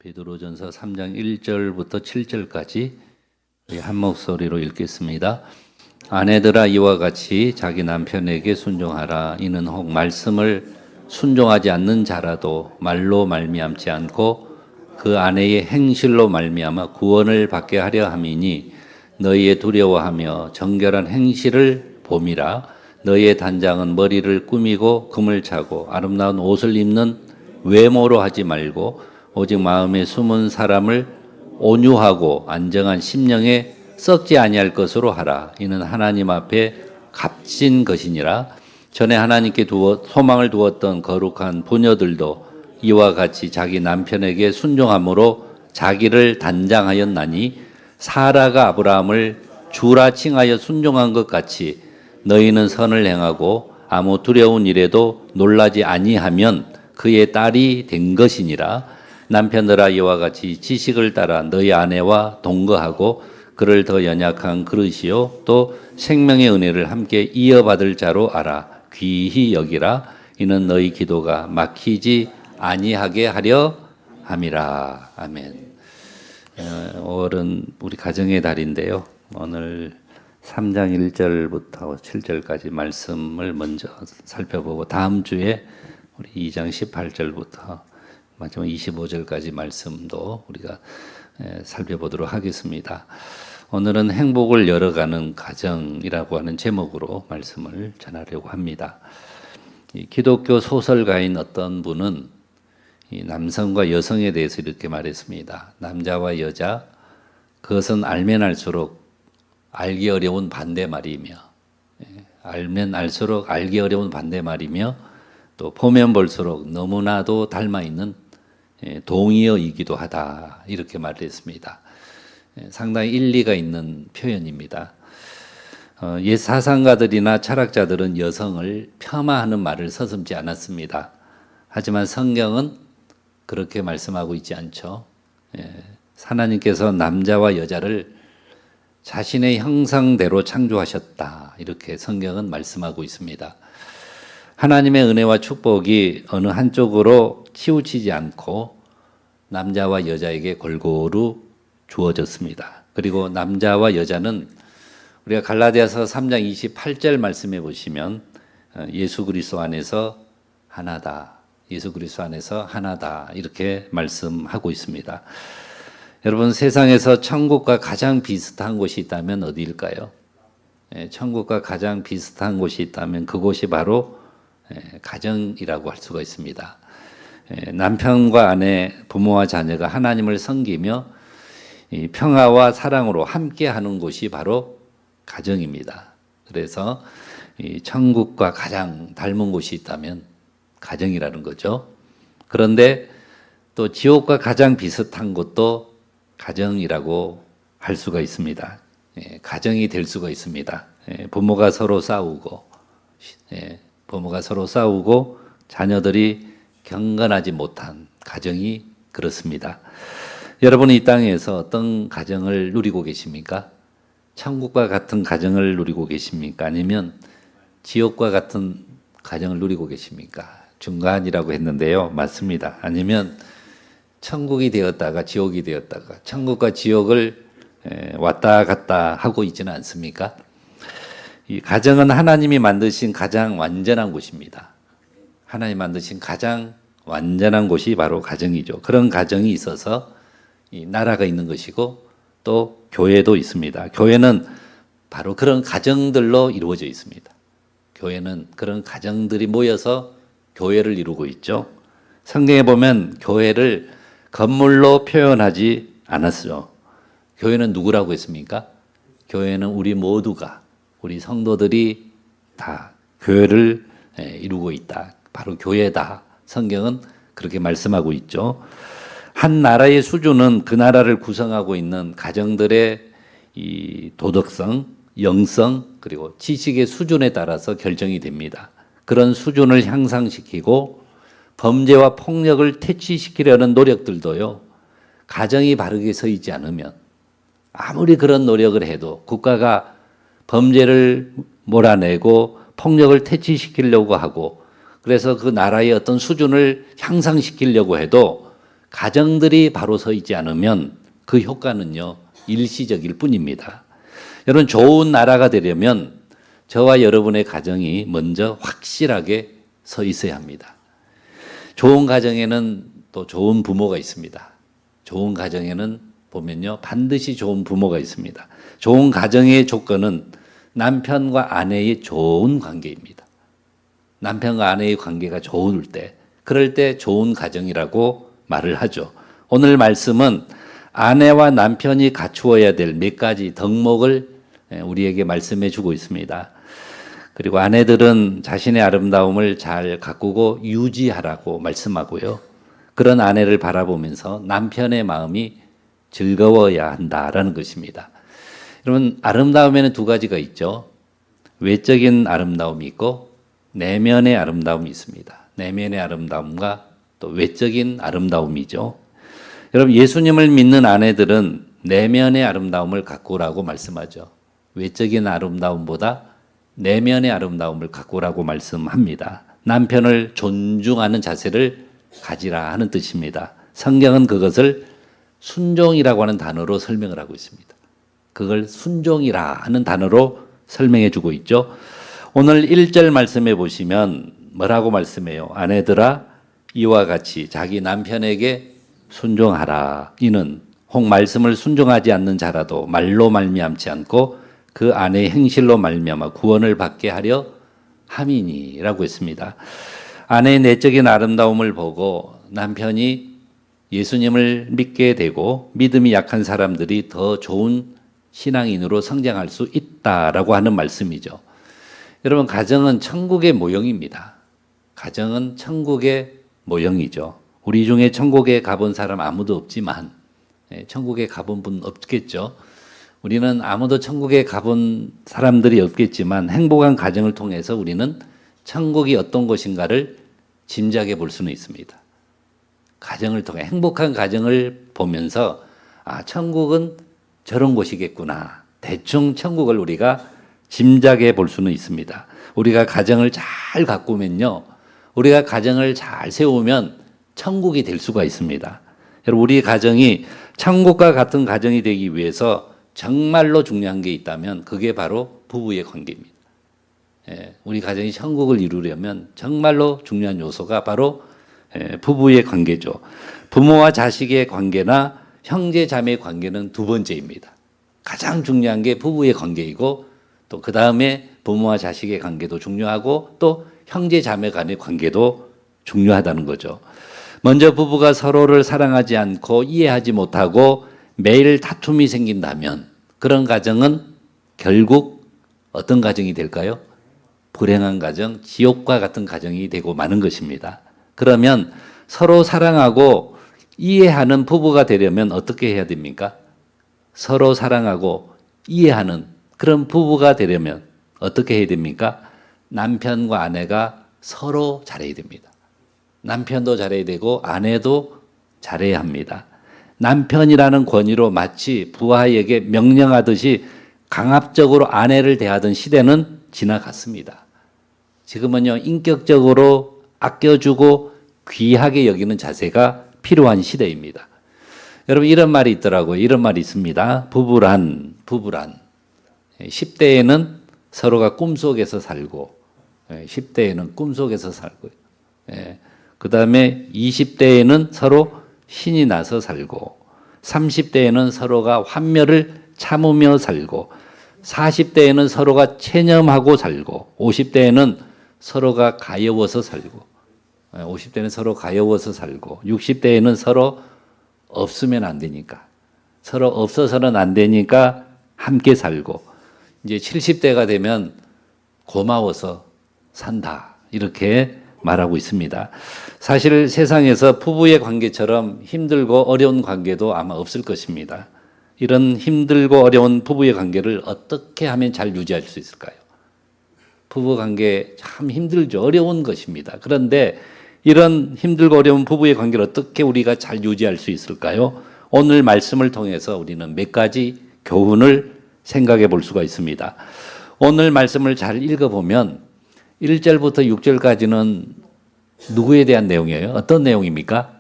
베드로전서 3장 1절부터 7절까지 한 목소리로 읽겠습니다. 아내들아 이와 같이 자기 남편에게 순종하라. 이는 혹 말씀을 순종하지 않는 자라도 말로 말미암지 않고 그 아내의 행실로 말미암아 구원을 받게 하려 함이니 너희의 두려워하며 정결한 행실을 봄이라. 너희의 단장은 머리를 꾸미고 금을 차고 아름다운 옷을 입는 외모로 하지 말고 오직 마음에 숨은 사람을 온유하고 안정한 심령에 썩지 아니할 것으로 하라. 이는 하나님 앞에 값진 것이니라. 전에 하나님께 소망을 두었던 거룩한 부녀들도 이와 같이 자기 남편에게 순종함으로 자기를 단장하였나니 사라가 아브라함을 주라 칭하여 순종한 것 같이 너희는 선을 행하고 아무 두려운 일에도 놀라지 아니하면 그의 딸이 된 것이니라. 남편들아 이와 같이 지식을 따라 너희 아내와 동거하고 그를 더 연약한 그릇이요 또 생명의 은혜를 함께 이어받을 자로 알아. 귀히 여기라. 이는 너희 기도가 막히지 아니하게 하려 함이라. 아멘. 5월은 우리 가정의 달인데요. 오늘 3장 1절부터 7절까지 말씀을 먼저 살펴보고 다음 주에 우리 2장 18절부터 마지막 25절까지 말씀도 우리가 살펴보도록 하겠습니다. 오늘은 행복을 열어가는 가정이라고 하는 제목으로 말씀을 전하려고 합니다. 기독교 소설가인 어떤 분은 이 남성과 여성에 대해서 이렇게 말했습니다. 남자와 여자, 그것은 알면 알수록 알기 어려운 반대말이며, 알면 알수록 알기 어려운 반대말이며, 또 보면 볼수록 너무나도 닮아있는 동의어이기도 하다. 이렇게 말을 했습니다. 상당히 일리가 있는 표현입니다. 옛 사상가들이나 철학자들은 여성을 폄하하는 말을 서슴지 않았습니다. 하지만 성경은 그렇게 말씀하고 있지 않죠. 하나님께서 남자와 여자를 자신의 형상대로 창조하셨다. 이렇게 성경은 말씀하고 있습니다. 하나님의 은혜와 축복이 어느 한쪽으로 치우치지 않고 남자와 여자에게 골고루 주어졌습니다. 그리고 남자와 여자는 우리가 갈라디아서 3장 28절 말씀해 보시면 예수 그리스도 안에서 하나다. 예수 그리스도 안에서 하나다. 이렇게 말씀하고 있습니다. 여러분, 세상에서 천국과 가장 비슷한 곳이 있다면 어디일까요? 천국과 가장 비슷한 곳이 있다면 그곳이 바로 가정이라고 할 수가 있습니다. 남편과 아내, 부모와 자녀가 하나님을 섬기며 평화와 사랑으로 함께하는 곳이 바로 가정입니다. 그래서 천국과 가장 닮은 곳이 있다면 가정이라는 거죠. 그런데 또 지옥과 가장 비슷한 곳도 가정이라고 할 수가 있습니다. 가정이 될 수가 있습니다. 부모가 서로 싸우고 자녀들이 경건하지 못한 가정이 그렇습니다. 여러분은 이 땅에서 어떤 가정을 누리고 계십니까? 천국과 같은 가정을 누리고 계십니까? 아니면 지옥과 같은 가정을 누리고 계십니까? 중간이라고 했는데요. 맞습니다. 아니면 천국이 되었다가 지옥이 되었다가 천국과 지옥을 왔다 갔다 하고 있지는 않습니까? 이 가정은 하나님이 만드신 가장 완전한 곳입니다. 하나님 만드신 가장 완전한 곳이 바로 가정이죠. 그런 가정이 있어서 이 나라가 있는 것이고 또 교회도 있습니다. 교회는 바로 그런 가정들로 이루어져 있습니다. 교회는 그런 가정들이 모여서 교회를 이루고 있죠. 성경에 보면 교회를 건물로 표현하지 않았죠. 교회는 누구라고 했습니까? 교회는 우리 모두가, 우리 성도들이 다 교회를 이루고 있다. 바로 교회다. 성경은 그렇게 말씀하고 있죠. 한 나라의 수준은 그 나라를 구성하고 있는 가정들의 이 도덕성, 영성, 그리고 지식의 수준에 따라서 결정이 됩니다. 그런 수준을 향상시키고 범죄와 폭력을 퇴치시키려는 노력들도요, 가정이 바르게 서 있지 않으면 아무리 그런 노력을 해도 국가가 범죄를 몰아내고 폭력을 퇴치시키려고 하고 그래서 그 나라의 어떤 수준을 향상시키려고 해도 가정들이 바로 서 있지 않으면 그 효과는요, 일시적일 뿐입니다. 여러분, 좋은 나라가 되려면 저와 여러분의 가정이 먼저 확실하게 서 있어야 합니다. 좋은 가정에는 또 좋은 부모가 있습니다. 좋은 가정에는 보면요, 반드시 좋은 부모가 있습니다. 좋은 가정의 조건은 남편과 아내의 좋은 관계입니다. 남편과 아내의 관계가 좋을 때, 그럴 때 좋은 가정이라고 말을 하죠. 오늘 말씀은 아내와 남편이 갖추어야 될 몇 가지 덕목을 우리에게 말씀해 주고 있습니다. 그리고 아내들은 자신의 아름다움을 잘 가꾸고 유지하라고 말씀하고요. 그런 아내를 바라보면서 남편의 마음이 즐거워야 한다라는 것입니다. 여러분, 아름다움에는 두 가지가 있죠. 외적인 아름다움이 있고 내면의 아름다움이 있습니다. 내면의 아름다움과 또 외적인 아름다움이죠. 여러분, 예수님을 믿는 아내들은 내면의 아름다움을 가꾸라고 말씀하죠. 외적인 아름다움보다 내면의 아름다움을 가꾸라고 말씀합니다. 남편을 존중하는 자세를 가지라 하는 뜻입니다. 성경은 그것을 순종이라고 하는 단어로 설명을 하고 있습니다. 그걸 순종이라 하는 단어로 설명해 주고 있죠. 오늘 1절 말씀해 보시면 뭐라고 말씀해요? 아내들아, 이와 같이 자기 남편에게 순종하라. 이는 혹 말씀을 순종하지 않는 자라도 말로 말미암지 않고 그 아내의 행실로 말미암아 구원을 받게 하려 함이니라고 했습니다. 아내의 내적인 아름다움을 보고 남편이 예수님을 믿게 되고 믿음이 약한 사람들이 더 좋은 신앙인으로 성장할 수 있다라고 하는 말씀이죠. 여러분, 가정은 천국의 모형입니다. 가정은 천국의 모형이죠. 우리 중에 천국에 가본 사람 아무도 없지만, 천국에 가본 분 없겠죠. 우리는 아무도 천국에 가본 사람들이 없겠지만 행복한 가정을 통해서 우리는 천국이 어떤 것인가를 짐작해 볼 수는 있습니다. 가정을 통해 행복한 가정을 보면서 천국은 저런 곳이겠구나. 대충 천국을 우리가 짐작해 볼 수는 있습니다. 우리가 가정을 잘 가꾸면요, 우리가 가정을 잘 세우면 천국이 될 수가 있습니다. 여러분, 우리 가정이 천국과 같은 가정이 되기 위해서 정말로 중요한 게 있다면 그게 바로 부부의 관계입니다. 우리 가정이 천국을 이루려면 정말로 중요한 요소가 바로 부부의 관계죠. 부모와 자식의 관계나 형제 자매의 관계는 두 번째입니다. 가장 중요한 게 부부의 관계이고 또 그 다음에 부모와 자식의 관계도 중요하고 또 형제 자매 간의 관계도 중요하다는 거죠. 먼저 부부가 서로를 사랑하지 않고 이해하지 못하고 매일 다툼이 생긴다면 그런 가정은 결국 어떤 가정이 될까요? 불행한 가정, 지옥과 같은 가정이 되고 마는 것입니다. 그러면 서로 사랑하고 이해하는 부부가 되려면 어떻게 해야 됩니까? 서로 사랑하고 이해하는 그런 부부가 되려면 어떻게 해야 됩니까? 남편과 아내가 서로 잘해야 됩니다. 남편도 잘해야 되고 아내도 잘해야 합니다. 남편이라는 권위로 마치 부하에게 명령하듯이 강압적으로 아내를 대하던 시대는 지나갔습니다. 지금은요, 인격적으로 아껴주고 귀하게 여기는 자세가 필요한 시대입니다. 여러분, 이런 말이 있더라고요. 이런 말이 있습니다. 부부란 10대에는 서로가 꿈속에서 살고 10대에는 꿈속에서 살고 그 다음에 20대에는 서로 신이 나서 살고 30대에는 서로가 환멸을 참으며 살고 40대에는 서로가 체념하고 살고 50대에는 서로가 가여워서 살고 50대는 서로 가여워서 살고 60대에는 서로 없으면 안 되니까 서로 없어서는 안 되니까 함께 살고 이제 70대가 되면 고마워서 산다 이렇게 말하고 있습니다. 사실 세상에서 부부의 관계처럼 힘들고 어려운 관계도 아마 없을 것입니다. 이런 힘들고 어려운 부부의 관계를 어떻게 하면 잘 유지할 수 있을까요? 부부 관계 참 힘들죠. 어려운 것입니다. 그런데 이런 힘들고 어려운 부부의 관계를 어떻게 우리가 잘 유지할 수 있을까요? 오늘 말씀을 통해서 우리는 몇 가지 교훈을 생각해 볼 수가 있습니다. 오늘 말씀을 잘 읽어보면 1절부터 6절까지는 누구에 대한 내용이에요? 어떤 내용입니까?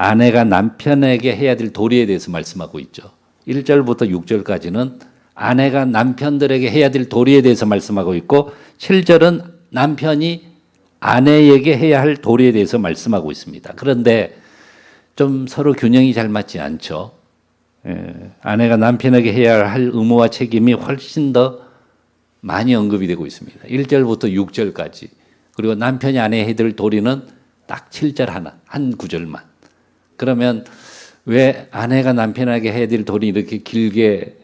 아내가 남편에게 해야 될 도리에 대해서 말씀하고 있죠. 1절부터 6절까지는 아내가 남편들에게 해야 될 도리에 대해서 말씀하고 있고 7절은 남편이 아내에게 해야 할 도리에 대해서 말씀하고 있습니다. 그런데 좀 서로 균형이 잘 맞지 않죠. 아내가 남편에게 해야 할 의무와 책임이 훨씬 더 많이 언급이 되고 있습니다. 1절부터 6절까지. 그리고 남편이 아내에 해야 될 도리는 딱 7절 한 구절만. 그러면 왜 아내가 남편에게 해야 될 도리 이렇게 길게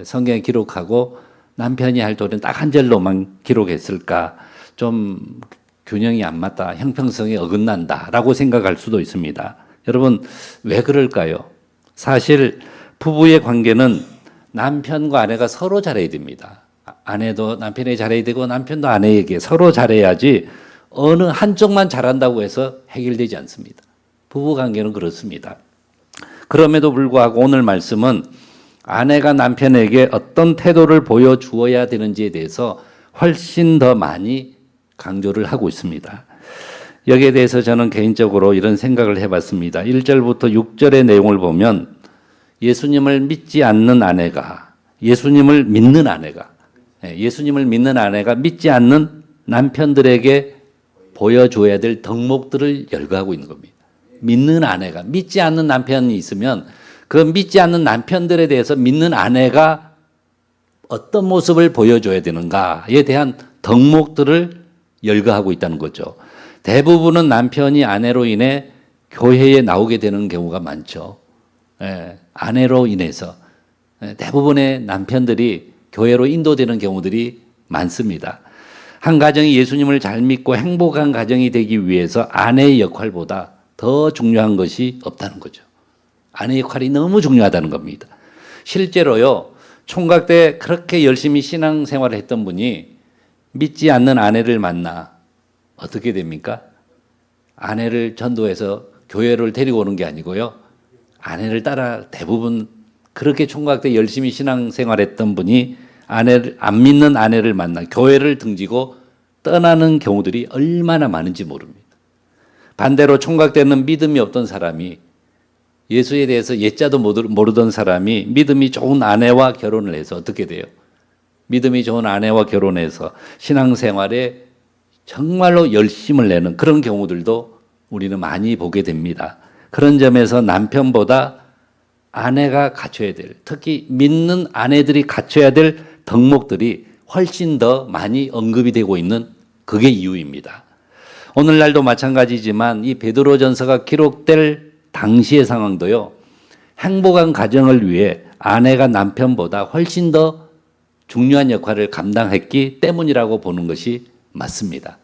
성경에 기록하고 남편이 할 도리는 딱 한 절로만 기록했을까? 좀 균형이 안 맞다, 형평성이 어긋난다라고 생각할 수도 있습니다. 여러분, 왜 그럴까요? 사실 부부의 관계는 남편과 아내가 서로 잘해야 됩니다. 아내도 남편에게 잘해야 되고 남편도 아내에게 서로 잘해야지 어느 한쪽만 잘한다고 해서 해결되지 않습니다. 부부 관계는 그렇습니다. 그럼에도 불구하고 오늘 말씀은 아내가 남편에게 어떤 태도를 보여주어야 되는지에 대해서 훨씬 더 많이 강조를 하고 있습니다. 여기에 대해서 저는 개인적으로 이런 생각을 해봤습니다. 1절부터 6절의 내용을 보면 예수님을 믿지 않는 아내가, 예수님을 믿는 아내가 믿지 않는 남편들에게 보여줘야 될 덕목들을 열거하고 있는 겁니다. 믿는 아내가, 믿지 않는 남편이 있으면 그 믿지 않는 남편들에 대해서 믿는 아내가 어떤 모습을 보여줘야 되는가에 대한 덕목들을 열거하고 있다는 거죠. 대부분은 남편이 아내로 인해 교회에 나오게 되는 경우가 많죠. 아내로 인해서 대부분의 남편들이 교회로 인도되는 경우들이 많습니다. 한 가정이 예수님을 잘 믿고 행복한 가정이 되기 위해서 아내의 역할보다 더 중요한 것이 없다는 거죠. 아내의 역할이 너무 중요하다는 겁니다. 실제로요, 총각 때 그렇게 열심히 신앙생활을 했던 분이 믿지 않는 아내를 만나 어떻게 됩니까? 아내를 전도해서 교회를 데리고 오는 게 아니고요, 아내를 따라 대부분 그렇게 총각 때 열심히 신앙생활했던 분이 안 믿는 아내를 만나 교회를 등지고 떠나는 경우들이 얼마나 많은지 모릅니다. 반대로 총각 때는 믿음이 없던 사람이, 예수에 대해서 예자도 모르던 사람이 믿음이 좋은 아내와 결혼을 해서 어떻게 돼요? 믿음이 좋은 아내와 결혼해서 신앙생활에 정말로 열심을 내는 그런 경우들도 우리는 많이 보게 됩니다. 그런 점에서 남편보다 아내가 갖춰야 될, 특히 믿는 아내들이 갖춰야 될 덕목들이 훨씬 더 많이 언급이 되고 있는 그게 이유입니다. 오늘날도 마찬가지지만 이 베드로전서가 기록될 당시의 상황도요, 행복한 가정을 위해 아내가 남편보다 훨씬 더 중요한 역할을 감당했기 때문이라고 보는 것이 맞습니다.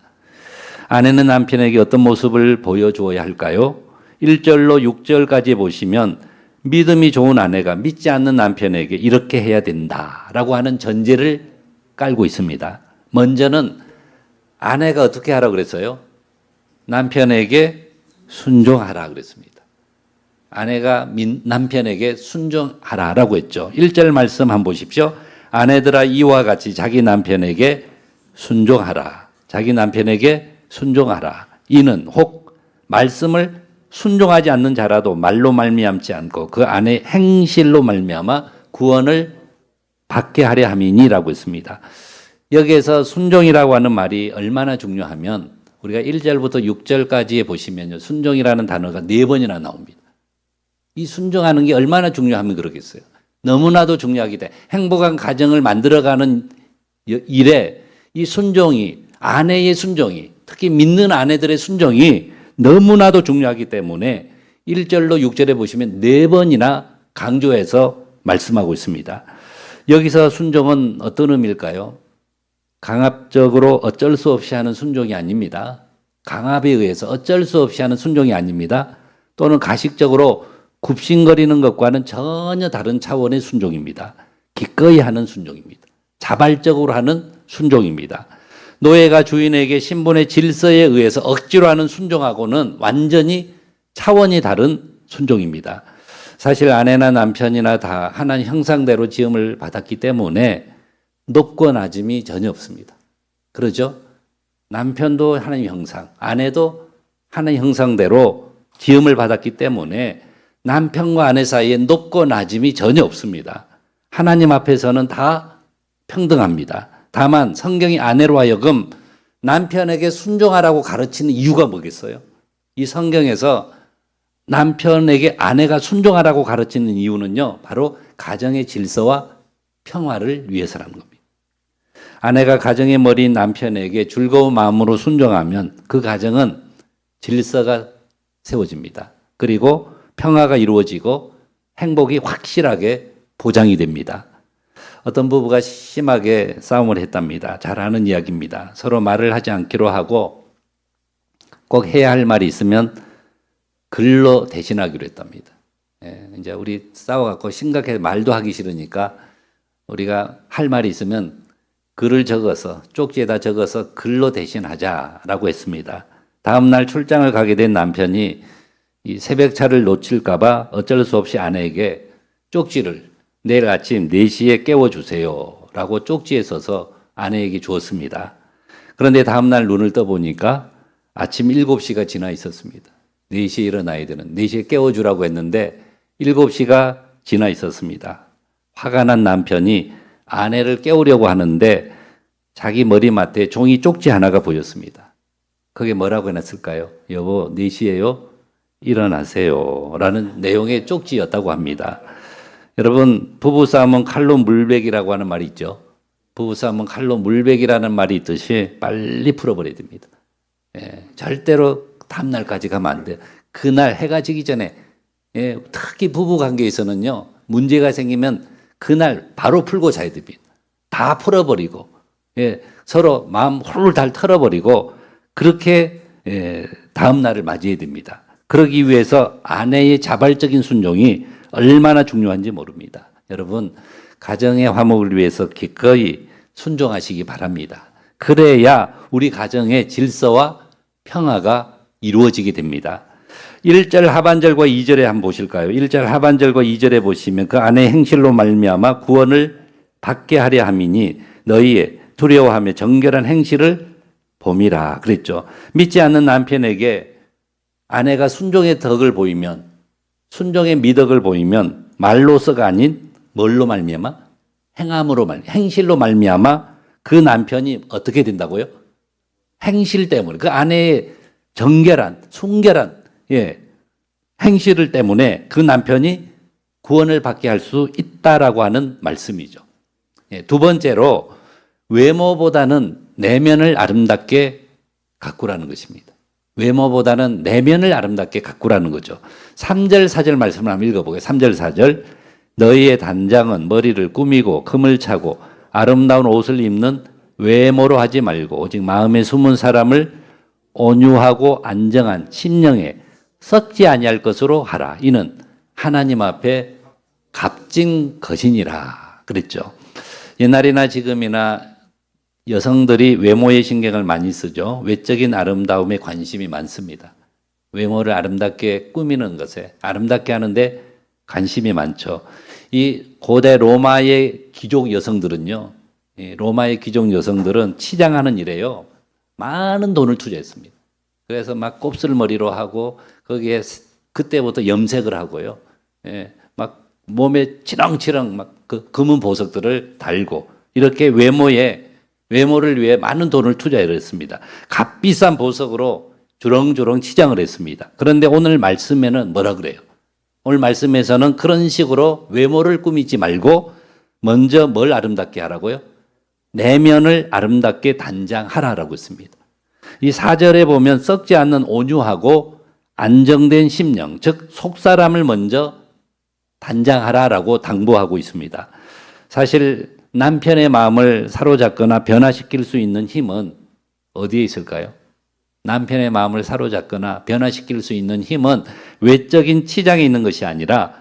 아내는 남편에게 어떤 모습을 보여주어야 할까요? 1절로 6절까지 보시면 믿음이 좋은 아내가 믿지 않는 남편에게 이렇게 해야 된다라고 하는 전제를 깔고 있습니다. 먼저는 아내가 어떻게 하라고 그랬어요? 남편에게 순종하라 그랬습니다. 아내가 남편에게 순종하라라고 했죠. 1절 말씀 한번 보십시오. 아내들아 이와 같이 자기 남편에게 순종하라. 자기 남편에게 순종하라. 이는 혹 말씀을 순종하지 않는 자라도 말로 말미암지 않고 그 안에 행실로 말미암아 구원을 받게 하려 함이니라고 했습니다. 여기에서 순종이라고 하는 말이 얼마나 중요하면 우리가 1절부터 6절까지에 보시면요, 순종이라는 단어가 4번이나 나옵니다. 이 순종하는 게 얼마나 중요하면 그러겠어요. 너무나도 중요하기 때문에 행복한 가정을 만들어가는 일에 이 순종이, 아내의 순종이, 특히 믿는 아내들의 순종이 너무나도 중요하기 때문에 1절로 6절에 보시면 4번이나 강조해서 말씀하고 있습니다. 여기서 순종은 어떤 의미일까요? 강압적으로 어쩔 수 없이 하는 순종이 아닙니다. 강압에 의해서 어쩔 수 없이 하는 순종이 아닙니다. 또는 가식적으로 굽신거리는 것과는 전혀 다른 차원의 순종입니다. 기꺼이 하는 순종입니다. 자발적으로 하는 순종입니다. 노예가 주인에게 신분의 질서에 의해서 억지로 하는 순종하고는 완전히 차원이 다른 순종입니다. 사실 아내나 남편이나 다 하나님 형상대로 지음을 받았기 때문에 높고 낮음이 전혀 없습니다. 그러죠? 남편도 하나님 형상, 아내도 하나님 형상대로 지음을 받았기 때문에 남편과 아내 사이에 높고 낮음이 전혀 없습니다. 하나님 앞에서는 다 평등합니다. 다만 성경이 아내로 하여금 남편에게 순종하라고 가르치는 이유가 뭐겠어요? 이 성경에서 남편에게 아내가 순종하라고 가르치는 이유는요, 바로 가정의 질서와 평화를 위해서라는 겁니다. 아내가 가정의 머리인 남편에게 즐거운 마음으로 순종하면 그 가정은 질서가 세워집니다. 그리고 평화가 이루어지고 행복이 확실하게 보장이 됩니다. 어떤 부부가 심하게 싸움을 했답니다. 잘 아는 이야기입니다. 서로 말을 하지 않기로 하고 꼭 해야 할 말이 있으면 글로 대신하기로 했답니다. 이제 우리 싸워갖고 심각하게 말도 하기 싫으니까 우리가 할 말이 있으면 글을 적어서 쪽지에다 적어서 글로 대신하자라고 했습니다. 다음 날 출장을 가게 된 남편이 이 새벽차를 놓칠까봐 어쩔 수 없이 아내에게 쪽지를 내일 아침 4시에 깨워주세요 라고 쪽지에 써서 아내에게 주었습니다. 그런데 다음날 눈을 떠보니까 아침 7시가 지나 있었습니다. 4시에 일어나야 되는, 4시에 깨워주라고 했는데 7시가 지나 있었습니다. 화가 난 남편이 아내를 깨우려고 하는데 자기 머리맡에 종이 쪽지 하나가 보였습니다. 그게 뭐라고 해놨을까요? 여보, 4시에요? 일어나세요 라는 내용의 쪽지였다고 합니다. 여러분, 부부싸움은 칼로 물베기라고 하는 말이 있죠. 부부싸움은 칼로 물베기라는 말이 있듯이 빨리 풀어버려야 됩니다. 절대로 다음날까지 가면 안 돼요. 그날 해가 지기 전에, 특히 부부관계에서는요, 문제가 생기면 그날 바로 풀고 자야 됩니다. 다 풀어버리고, 서로 마음 훌훌 털어버리고 그렇게 다음날을 맞이해야 됩니다. 그러기 위해서 아내의 자발적인 순종이 얼마나 중요한지 모릅니다. 여러분, 가정의 화목을 위해서 기꺼이 순종하시기 바랍니다. 그래야 우리 가정의 질서와 평화가 이루어지게 됩니다. 1절 하반절과 2절에 한번 보실까요? 1절 하반절과 2절에 보시면 그 아내의 행실로 말미암아 구원을 받게 하려 함이니 너희의 두려워하며 정결한 행실을 봄이라 그랬죠. 믿지 않는 남편에게 아내가 순종의 덕을 보이면, 순종의 미덕을 보이면 말로서가 아닌 뭘로 말미암아? 행함으로 행실로 말미암아 그 남편이 어떻게 된다고요? 행실 때문에, 그 아내의 정결한, 순결한 행실을 때문에 그 남편이 구원을 받게 할 수 있다라고 하는 말씀이죠. 두 번째로 외모보다는 내면을 아름답게 가꾸라는 것입니다. 외모보다는 내면을 아름답게 가꾸라는 거죠. 3절 4절 말씀을 한번 읽어보게요. 3절 4절 너희의 단장은 머리를 꾸미고 금을 차고 아름다운 옷을 입는 외모로 하지 말고 오직 마음에 숨은 사람을 온유하고 안정한 심령에 썩지 아니할 것으로 하라. 이는 하나님 앞에 값진 것이니라 그랬죠. 옛날이나 지금이나 여성들이 외모에 신경을 많이 쓰죠. 외적인 아름다움에 관심이 많습니다. 외모를 아름답게 꾸미는 것에, 아름답게 하는데 관심이 많죠. 이 고대 로마의 귀족 여성들은요, 로마의 귀족 여성들은 치장하는 일에요, 많은 돈을 투자했습니다. 그래서 막 곱슬머리로 하고 거기에 그때부터 염색을 하고요, 막 몸에 치렁치렁 막 그 검은 보석들을 달고 이렇게 외모를 위해 많은 돈을 투자했습니다. 값비싼 보석으로 주렁주렁 치장을 했습니다. 그런데 오늘 말씀에는 뭐라 그래요? 오늘 말씀에서는 그런 식으로 외모를 꾸미지 말고 먼저 뭘 아름답게 하라고요? 내면을 아름답게 단장하라라고 했습니다. 이 4절에 보면 썩지 않는 온유하고 안정된 심령, 즉 속사람을 먼저 단장하라라고 당부하고 있습니다. 사실 남편의 마음을 사로잡거나 변화시킬 수 있는 힘은 어디에 있을까요? 남편의 마음을 사로잡거나 변화시킬 수 있는 힘은 외적인 치장에 있는 것이 아니라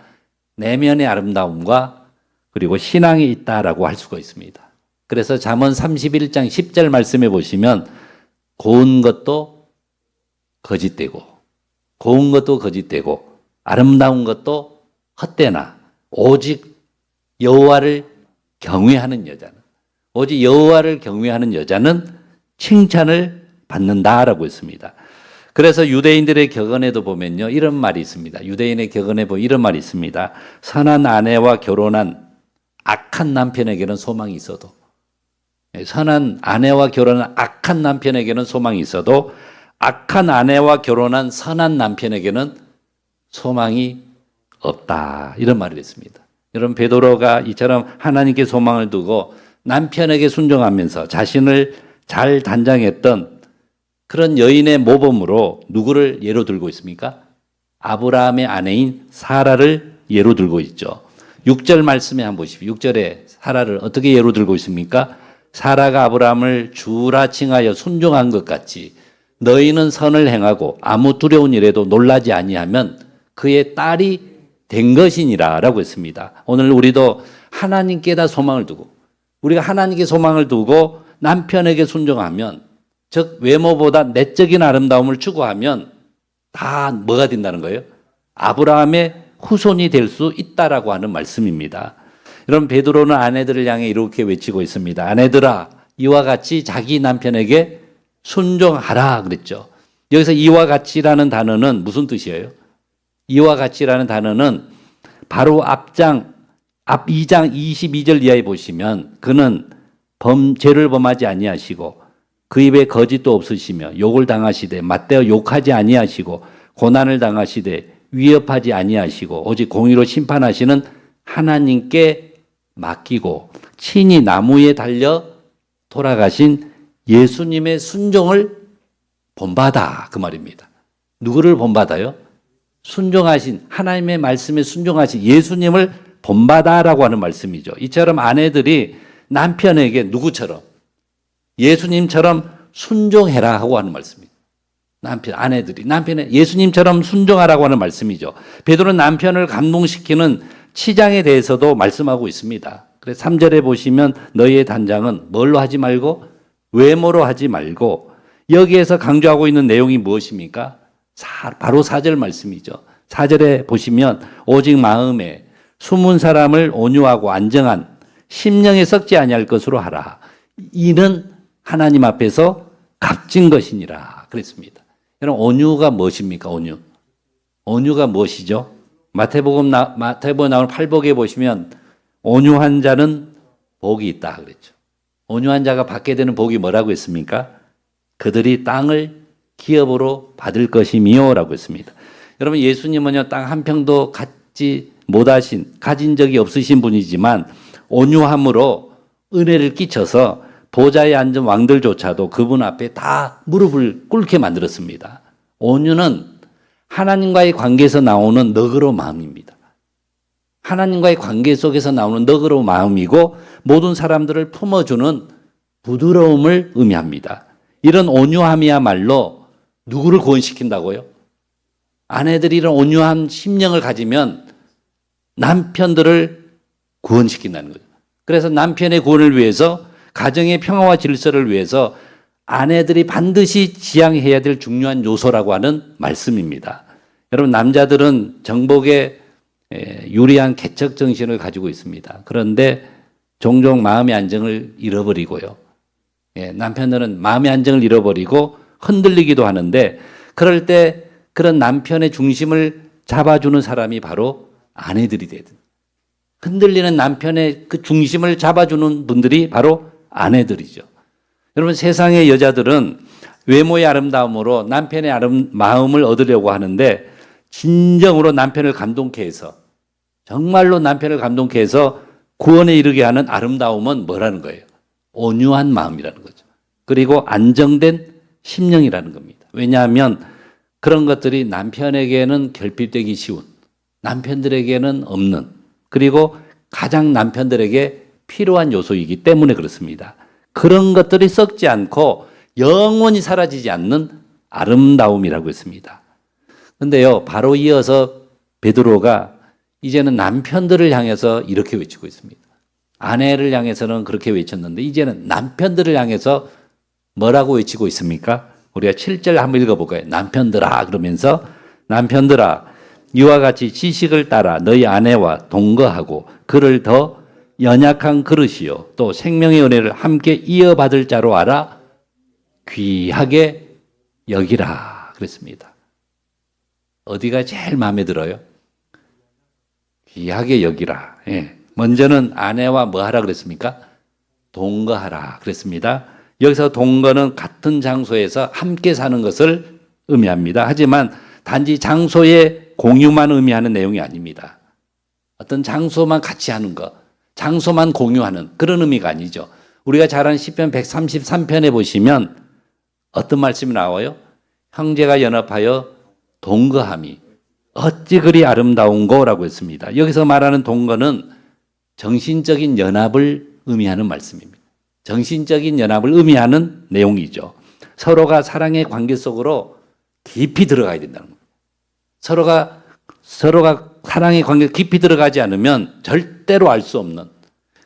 내면의 아름다움과 그리고 신앙에 있다라고 할 수가 있습니다. 그래서 잠언 31장 10절 말씀해 보시면 고운 것도 거짓되고 고운 것도 거짓되고 아름다운 것도 헛되나 오직 여호와를 경외하는 여자는, 오직 여호와를 경외하는 여자는 칭찬을 받는다라고 했습니다. 그래서 유대인들의 격언에도 보면요, 이런 말이 있습니다. 유대인의 격언에 보면 이런 말이 있습니다. 선한 아내와 결혼한 악한 남편에게는 소망이 있어도, 선한 아내와 결혼한 악한 남편에게는 소망이 있어도 악한 아내와 결혼한 선한 남편에게는 소망이 없다. 이런 말을 했습니다. 여러분, 베드로가 이처럼 하나님께 소망을 두고 남편에게 순종하면서 자신을 잘 단장했던 그런 여인의 모범으로 누구를 예로 들고 있습니까? 아브라함의 아내인 사라를 예로 들고 있죠. 6절 말씀에 한번 보십시오. 6절에 사라를 어떻게 예로 들고 있습니까? 사라가 아브라함을 주라 칭하여 순종한 것 같이 너희는 선을 행하고 아무 두려운 일에도 놀라지 아니하면 그의 딸이 된 것이니라 라고 했습니다. 오늘 우리도 하나님께다 소망을 두고, 우리가 하나님께 소망을 두고 남편에게 순종하면, 즉 외모보다 내적인 아름다움을 추구하면 다 뭐가 된다는 거예요? 아브라함의 후손이 될 수 있다라고 하는 말씀입니다. 여러분, 베드로는 아내들을 향해 이렇게 외치고 있습니다. 아내들아, 이와 같이 자기 남편에게 순종하라 그랬죠. 여기서 이와 같이라는 단어는 무슨 뜻이에요? 이와 같이라는 단어는 바로 앞 2장 22절 이하에 보시면 그는 죄를 범하지 아니하시고 그 입에 거짓도 없으시며 욕을 당하시되 맞대어 욕하지 아니하시고 고난을 당하시되 위협하지 아니하시고 오직 공의로 심판하시는 하나님께 맡기고 친히 나무에 달려 돌아가신 예수님의 순종을 본받아, 그 말입니다. 누구를 본받아요? 순종하신, 하나님의 말씀에 순종하신 예수님을 본받아라고 하는 말씀이죠. 이처럼 아내들이 남편에게 누구처럼? 예수님처럼 순종해라 하고 하는 말씀입니다. 아내들이 남편에 예수님처럼 순종하라고 하는 말씀이죠. 베드로는 남편을 감동시키는 치장에 대해서도 말씀하고 있습니다. 그래서 3절에 보시면 너희의 단장은 뭘로 하지 말고 외모로 하지 말고, 여기에서 강조하고 있는 내용이 무엇입니까? 바로 4절 말씀이죠. 4절에 보시면 오직 마음에 숨은 사람을 온유하고 안정한 심령에 썩지 아니할 것으로 하라. 이는 하나님 앞에서 값진 것이니라 그랬습니다. 여러분, 온유가 무엇입니까? 온유가 무엇이죠? 마태복음에 나오는 팔복에 보시면 온유한 자는 복이 있다 그랬죠. 온유한 자가 받게 되는 복이 뭐라고 했습니까? 그들이 땅을 기업으로 받을 것이미요라고 했습니다. 여러분, 예수님은요, 땅 한 평도 가진 적이 없으신 분이지만 온유함으로 은혜를 끼쳐서 보좌에 앉은 왕들조차도 그분 앞에 다 무릎을 꿇게 만들었습니다. 온유는 하나님과의 관계에서 나오는 너그러운 마음입니다. 하나님과의 관계 속에서 나오는 너그러운 마음이고 모든 사람들을 품어주는 부드러움을 의미합니다. 이런 온유함이야말로 누구를 구원시킨다고요? 아내들이 이런 온유한 심령을 가지면 남편들을 구원시킨다는 거죠. 그래서 남편의 구원을 위해서, 가정의 평화와 질서를 위해서 아내들이 반드시 지향해야 될 중요한 요소라고 하는 말씀입니다. 여러분, 남자들은 정복에 유리한 개척 정신을 가지고 있습니다. 그런데 종종 마음의 안정을 잃어버리고요. 남편들은 마음의 안정을 잃어버리고 흔들리기도 하는데, 그럴 때 그런 남편의 중심을 잡아주는 사람이 바로 아내들이 되든, 흔들리는 남편의 그 중심을 잡아주는 분들이 바로 아내들이죠. 여러분, 세상의 여자들은 외모의 아름다움으로 남편의 마음을 얻으려고 하는데, 진정으로 남편을 감동케 해서, 정말로 남편을 감동케 해서 구원에 이르게 하는 아름다움은 뭐라는 거예요? 온유한 마음이라는 거죠. 그리고 안정된 심령이라는 겁니다. 왜냐하면 그런 것들이 남편에게는 결핍되기 쉬운, 남편들에게는 없는, 그리고 가장 남편들에게 필요한 요소이기 때문에 그렇습니다. 그런 것들이 썩지 않고 영원히 사라지지 않는 아름다움이라고 했습니다. 그런데요, 바로 이어서 베드로가 이제는 남편들을 향해서 이렇게 외치고 있습니다. 아내를 향해서는 그렇게 외쳤는데 이제는 남편들을 향해서 뭐라고 외치고 있습니까? 우리가 7절 한번 읽어볼까요? 남편들아, 그러면서 남편들아, 이와 같이 지식을 따라 너희 아내와 동거하고 그를 더 연약한 그릇이요 또 생명의 은혜를 함께 이어받을 자로 알아 귀하게 여기라. 그랬습니다. 어디가 제일 마음에 들어요? 귀하게 여기라. 예. 먼저는 아내와 뭐 하라 그랬습니까? 동거하라 그랬습니다. 여기서 동거는 같은 장소에서 함께 사는 것을 의미합니다. 하지만 단지 장소의 공유만 의미하는 내용이 아닙니다. 어떤 장소만 같이 하는 것, 장소만 공유하는 그런 의미가 아니죠. 우리가 잘 아는 시편 133편에 보시면 어떤 말씀이 나와요? 형제가 연합하여 동거함이 어찌 그리 아름다운고라고 했습니다. 여기서 말하는 동거는 정신적인 연합을 의미하는 말씀입니다. 정신적인 연합을 의미하는 내용이죠. 서로가 사랑의 관계 속으로 깊이 들어가야 된다는 겁니다. 서로가 사랑의 관계에 깊이 들어가지 않으면 절대로 알 수 없는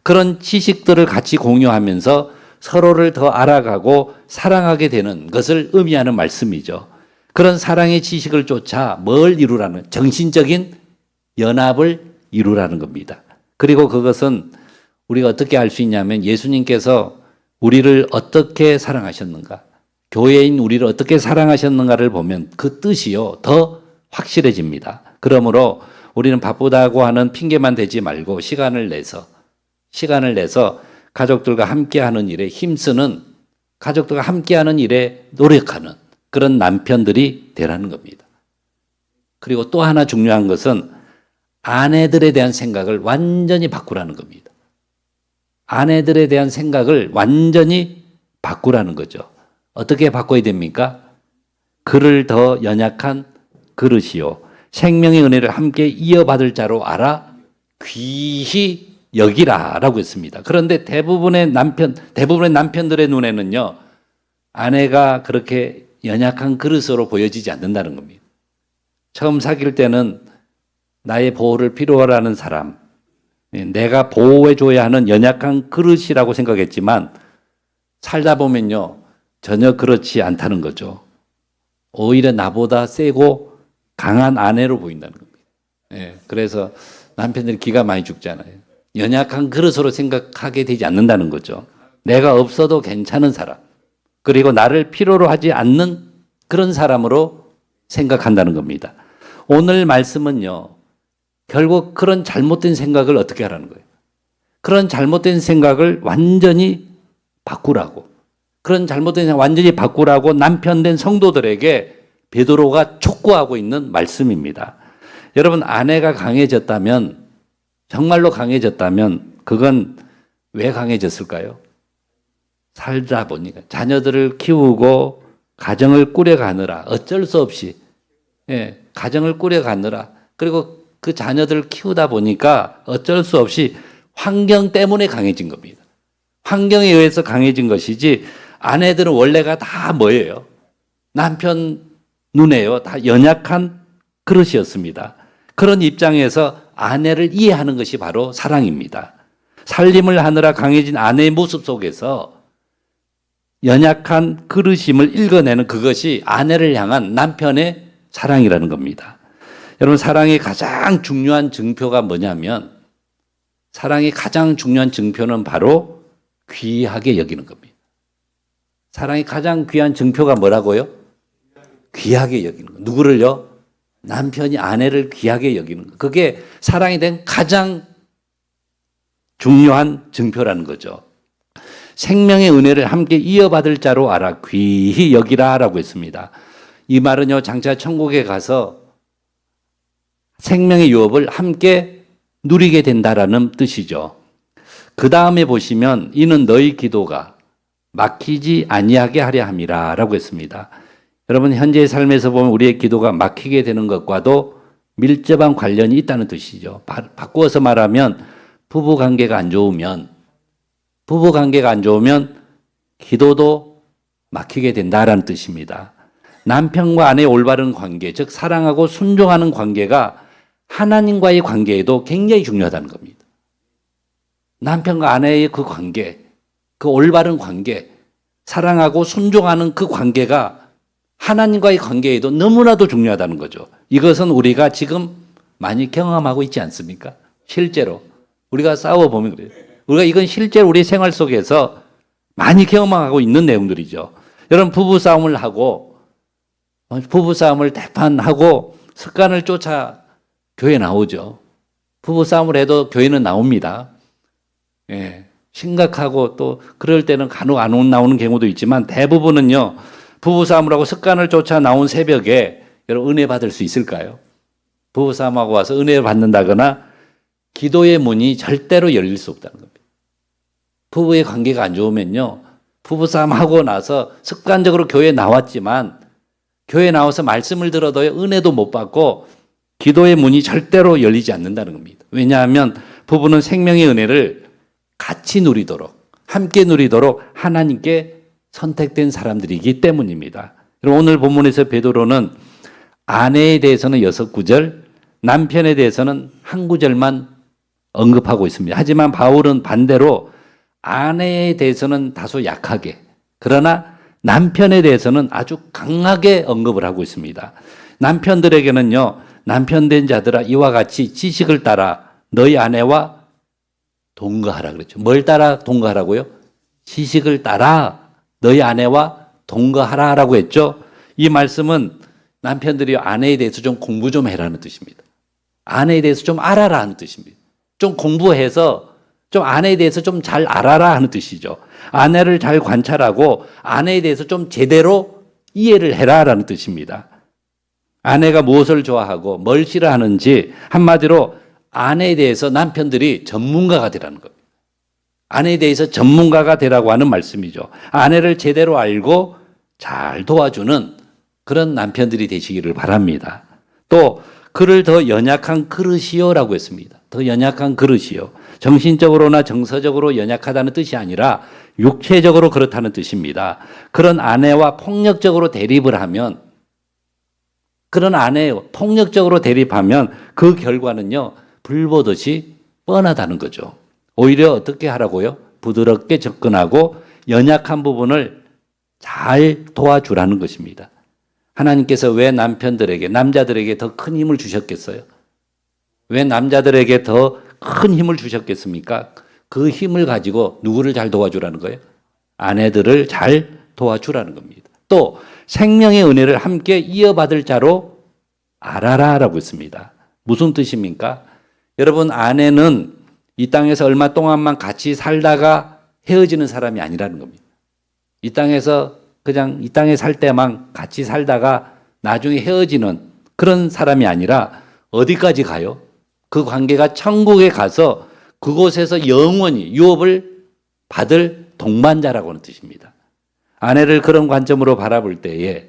그런 지식들을 같이 공유하면서 서로를 더 알아가고 사랑하게 되는 것을 의미하는 말씀이죠. 그런 사랑의 지식을 쫓아 뭘 이루라는 정신적인 연합을 이루라는 겁니다. 그리고 그것은 우리가 어떻게 알 수 있냐면 예수님께서 우리를 어떻게 사랑하셨는가, 교회인 우리를 어떻게 사랑하셨는가를 보면 그 뜻이요 더 확실해집니다. 그러므로 우리는 바쁘다고 하는 핑계만 대지 말고 시간을 내서 가족들과 함께하는 일에 힘쓰는, 가족들과 함께하는 일에 노력하는 그런 남편들이 되라는 겁니다. 그리고 또 하나 중요한 것은 아내들에 대한 생각을 완전히 바꾸라는 겁니다. 아내들에 대한 생각을 완전히 바꾸라는 거죠. 어떻게 바꿔야 됩니까? 그를 더 연약한 그릇이요 생명의 은혜를 함께 이어받을 자로 알아 귀히 여기라라고 했습니다. 그런데 대부분의 남편들의 눈에는요 아내가 그렇게 연약한 그릇으로 보여지지 않는다는 겁니다. 처음 사귈 때는 나의 보호를 필요로 하는 사람, 내가 보호해줘야 하는 연약한 그릇이라고 생각했지만 살다 보면요 전혀 그렇지 않다는 거죠. 오히려 나보다 세고 강한 아내로 보인다는 겁니다. 그래서 남편들이 기가 많이 죽잖아요. 연약한 그릇으로 생각하게 되지 않는다는 거죠. 내가 없어도 괜찮은 사람, 그리고 나를 필요로 하지 않는 그런 사람으로 생각한다는 겁니다. 오늘 말씀은요 결국 그런 잘못된 생각을 어떻게 하라는 거예요? 그런 잘못된 생각을 완전히 바꾸라고. 그런 잘못된 생각 완전히 바꾸라고 남편된 성도들에게 베드로가 촉구하고 있는 말씀입니다. 여러분 아내가 강해졌다면, 정말로 강해졌다면 그건 왜 강해졌을까요? 살다 보니까 자녀들을 키우고 가정을 꾸려가느라 어쩔 수 없이 가정을 꾸려가느라, 그리고 그 자녀들을 키우다 보니까 어쩔 수 없이 환경 때문에 강해진 겁니다. 환경에 의해서 강해진 것이지 아내들은 원래가 다 뭐예요? 남편 눈에요 다 연약한 그릇이었습니다. 그런 입장에서 아내를 이해하는 것이 바로 사랑입니다. 살림을 하느라 강해진 아내의 모습 속에서 연약한 그릇임을 읽어내는 그것이 아내를 향한 남편의 사랑이라는 겁니다. 여러분 사랑의 가장 중요한 증표가 뭐냐면, 사랑의 가장 중요한 증표는 바로 귀하게 여기는 겁니다. 사랑의 가장 귀한 증표가 뭐라고요? 귀하게 여기는 거. 누구를요? 남편이 아내를 귀하게 여기는 거. 그게 사랑에 대한 가장 중요한 증표라는 거죠. 생명의 은혜를 함께 이어받을 자로 알아 귀히 여기라라고 했습니다. 이 말은요 장차 천국에 가서 생명의 유업을 함께 누리게 된다라는 뜻이죠. 그 다음에 보시면 이는 너희 기도가 막히지 아니하게 하려 함이라라고 했습니다. 여러분 현재의 삶에서 보면 우리의 기도가 막히게 되는 것과도 밀접한 관련이 있다는 뜻이죠. 바꾸어서 말하면 부부관계가 안 좋으면 기도도 막히게 된다라는 뜻입니다. 남편과 아내의 올바른 관계, 즉 사랑하고 순종하는 관계가 하나님과의 관계에도 굉장히 중요하다는 겁니다. 남편과 아내의 그 관계, 그 올바른 관계, 사랑하고 순종하는 그 관계가 하나님과의 관계에도 너무나도 중요하다는 거죠. 이것은 우리가 지금 많이 경험하고 있지 않습니까? 실제로 우리가 싸워보면 그래요. 우리가 이건 실제로 우리 생활 속에서 많이 경험하고 있는 내용들이죠. 여러분 부부싸움을 하고 부부싸움을 대판하고 습관을 쫓아 교회 나오죠. 부부싸움을 해도 교회는 나옵니다. 예, 심각하고 또 그럴 때는 간혹 안 나오는 경우도 있지만 대부분은요, 부부싸움을 하고 습관을 쫓아 나온 새벽에 여러분 은혜 받을 수 있을까요? 부부싸움하고 와서 은혜 받는다거나 기도의 문이 절대로 열릴 수 없다는 겁니다. 부부의 관계가 안 좋으면요, 부부싸움하고 나서 습관적으로 교회에 나왔지만 교회에 나와서 말씀을 들어도 은혜도 못 받고 기도의 문이 절대로 열리지 않는다는 겁니다. 왜냐하면 부부는 생명의 은혜를 같이 누리도록, 함께 누리도록 하나님께 선택된 사람들이기 때문입니다. 오늘 본문에서 베드로는 아내에 대해서는 6구절, 남편에 대해서는 1구절만 언급하고 있습니다. 하지만 바울은 반대로 아내에 대해서는 다소 약하게, 그러나 남편에 대해서는 아주 강하게 언급을 하고 있습니다. 남편들에게는요, 남편 된 자들아 이와 같이 지식을 따라 너희 아내와 동거하라 그랬죠. 뭘 따라 동거하라고요? 지식을 따라 너희 아내와 동거하라라고 했죠. 이 말씀은 남편들이 아내에 대해서 좀 공부 좀 해라는 뜻입니다. 아내에 대해서 좀 알아라 하는 뜻입니다. 좀 공부해서 좀 아내에 대해서 좀 잘 알아라 하는 뜻이죠. 아내를 잘 관찰하고 아내에 대해서 좀 제대로 이해를 해라라는 뜻입니다. 아내가 무엇을 좋아하고 뭘 싫어하는지, 한마디로 아내에 대해서 남편들이 전문가가 되라는 겁니다. 아내에 대해서 전문가가 되라고 하는 말씀이죠. 아내를 제대로 알고 잘 도와주는 그런 남편들이 되시기를 바랍니다. 또 그를 더 연약한 그릇이요라고 했습니다. 더 연약한 그릇이요. 정신적으로나 정서적으로 연약하다는 뜻이 아니라 육체적으로 그렇다는 뜻입니다. 그런 아내와 폭력적으로 대립을 하면, 그런 아내 폭력적으로 대립하면 그 결과는요, 불보듯이 뻔하다는 거죠. 오히려 어떻게 하라고요? 부드럽게 접근하고 연약한 부분을 잘 도와주라는 것입니다. 하나님께서 왜 남편들에게, 남자들에게 더 큰 힘을 주셨겠어요? 왜 남자들에게 더 큰 힘을 주셨겠습니까? 그 힘을 가지고 누구를 잘 도와주라는 거예요? 아내들을 잘 도와주라는 겁니다. 또 생명의 은혜를 함께 이어받을 자로 알아라라고 했습니다. 무슨 뜻입니까? 여러분, 아내는 이 땅에서 얼마 동안만 같이 살다가 헤어지는 사람이 아니라는 겁니다. 이 땅에서 그냥 이 땅에 살 때만 같이 살다가 나중에 헤어지는 그런 사람이 아니라 어디까지 가요? 그 관계가 천국에 가서 그곳에서 영원히 유업을 받을 동반자라고 하는 뜻입니다. 아내를 그런 관점으로 바라볼 때에,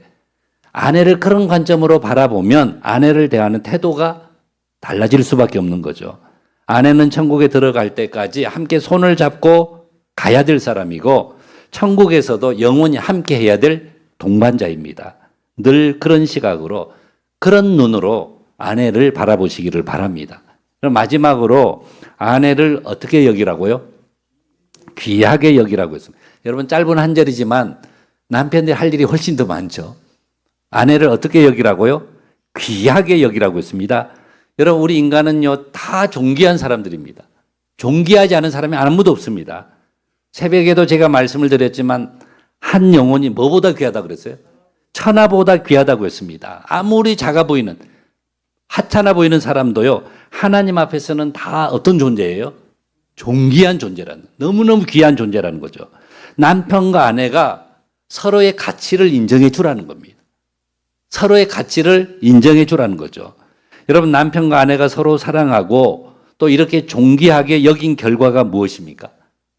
아내를 그런 관점으로 바라보면 아내를 대하는 태도가 달라질 수밖에 없는 거죠. 아내는 천국에 들어갈 때까지 함께 손을 잡고 가야 될 사람이고 천국에서도 영원히 함께 해야 될 동반자입니다. 늘 그런 시각으로, 그런 눈으로 아내를 바라보시기를 바랍니다. 그럼 마지막으로 아내를 어떻게 여기라고요? 귀하게 여기라고 했습니다. 여러분, 짧은 한 절이지만 남편들이 할 일이 훨씬 더 많죠. 아내를 어떻게 여기라고요? 귀하게 여기라고 했습니다. 여러분, 우리 인간은요, 다 존귀한 사람들입니다. 존귀하지 않은 사람이 아무도 없습니다. 새벽에도 제가 말씀을 드렸지만 한 영혼이 뭐보다 귀하다 그랬어요? 천하보다 귀하다고 했습니다. 아무리 작아 보이는, 하찮아 보이는 사람도요, 하나님 앞에서는 다 어떤 존재예요? 존귀한 존재라는, 너무너무 귀한 존재라는 거죠. 남편과 아내가 서로의 가치를 인정해 주라는 겁니다. 서로의 가치를 인정해 주라는 거죠. 여러분, 남편과 아내가 서로 사랑하고 또 이렇게 존귀하게 여긴 결과가 무엇입니까?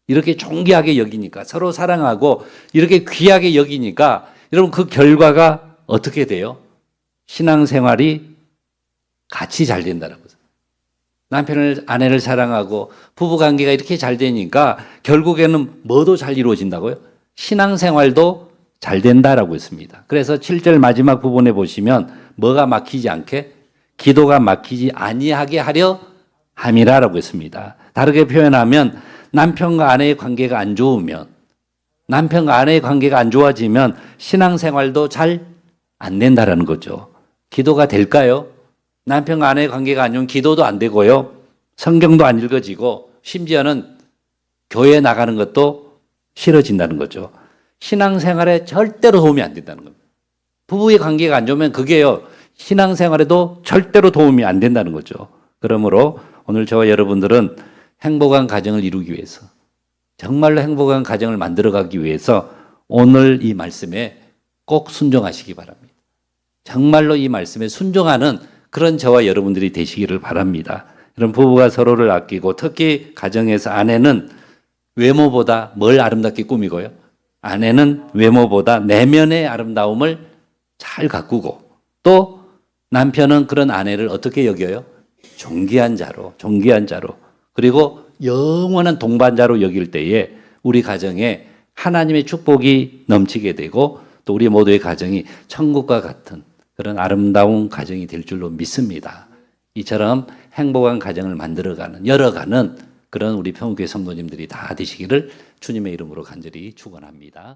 이렇게 존귀하게 여기니까, 서로 사랑하고 이렇게 귀하게 여기니까 여러분, 그 결과가 어떻게 돼요? 신앙생활이 같이 잘 된다는 거죠. 남편을, 아내를 사랑하고 부부관계가 이렇게 잘 되니까 결국에는 뭐도 잘 이루어진다고요? 신앙생활도 잘 된다라고 했습니다. 그래서 7절 마지막 부분에 보시면 뭐가 막히지 않게, 기도가 막히지 아니하게 하려 함이라라고 했습니다. 다르게 표현하면 남편과 아내의 관계가 안 좋으면, 남편과 아내의 관계가 안 좋아지면 신앙생활도 잘 안 된다라는 거죠. 기도가 될까요? 남편과 아내의 관계가 안 좋으면 기도도 안 되고요, 성경도 안 읽어지고 심지어는 교회에 나가는 것도 싫어진다는 거죠. 신앙생활에 절대로 도움이 안 된다는 겁니다. 부부의 관계가 안 좋으면 그게요, 신앙생활에도 절대로 도움이 안 된다는 거죠. 그러므로 오늘 저와 여러분들은 행복한 가정을 이루기 위해서, 정말로 행복한 가정을 만들어가기 위해서 오늘 이 말씀에 꼭 순종하시기 바랍니다. 정말로 이 말씀에 순종하는 그런 저와 여러분들이 되시기를 바랍니다. 이런 부부가 서로를 아끼고, 특히 가정에서 아내는 외모보다 뭘 아름답게 꾸미고요? 아내는 외모보다 내면의 아름다움을 잘 가꾸고, 또 남편은 그런 아내를 어떻게 여겨요? 존귀한 자로, 그리고 영원한 동반자로 여길 때에 우리 가정에 하나님의 축복이 넘치게 되고, 또 우리 모두의 가정이 천국과 같은 그런 아름다운 가정이 될 줄로 믿습니다. 이처럼 행복한 가정을 만들어가는, 열어가는 그런 우리 평교회 성도님들이 다 되시기를 주님의 이름으로 간절히 축원합니다.